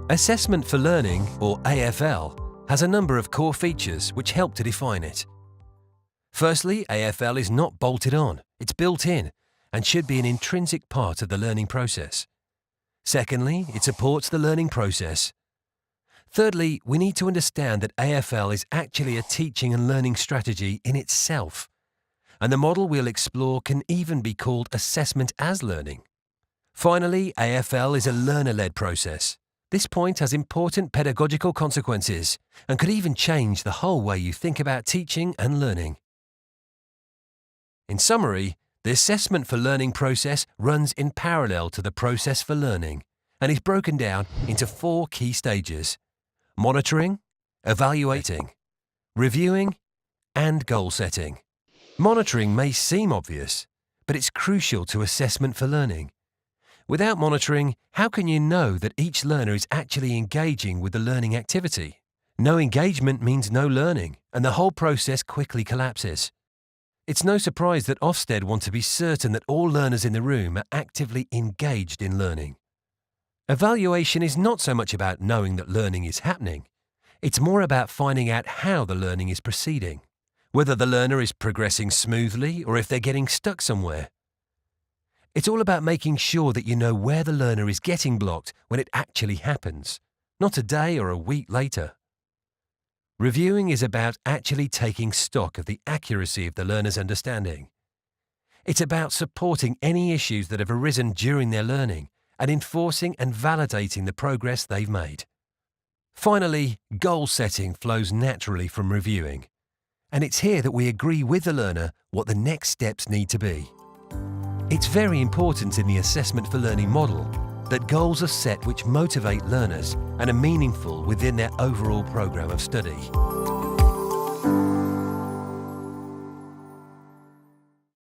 Assessment for Learning, or AfL, has a number of core features which help to define it. Firstly, AfL is not bolted on, it's built in and should be an intrinsic part of the learning process. Secondly, it supports the learning process. Thirdly, we need to understand that AfL is actually a teaching and learning strategy in itself, and the model we'll explore can even be called assessment as learning. Finally, AfL is a learner-led process. This point has important pedagogical consequences and could even change the whole way you think about teaching and learning. In summary, the assessment for learning process runs in parallel to the process for learning and is broken down into 4 key stages: monitoring, evaluating, reviewing, and goal setting. Monitoring may seem obvious, but it's crucial to assessment for learning. Without monitoring, how can you know that each learner is actually engaging with the learning activity? No engagement means no learning, and the whole process quickly collapses. It's no surprise that Ofsted want to be certain that all learners in the room are actively engaged in learning. Evaluation is not so much about knowing that learning is happening. It's more about finding out how the learning is proceeding, whether the learner is progressing smoothly or if they're getting stuck somewhere. It's all about making sure that you know where the learner is getting blocked when it actually happens, not a day or a week later. Reviewing is about actually taking stock of the accuracy of the learner's understanding. It's about supporting any issues that have arisen during their learning and enforcing and validating the progress they've made. Finally, goal setting flows naturally from reviewing, and it's here that we agree with the learner what the next steps need to be. It's very important in the assessment for learning model that goals are set which motivate learners and are meaningful within their overall program of study.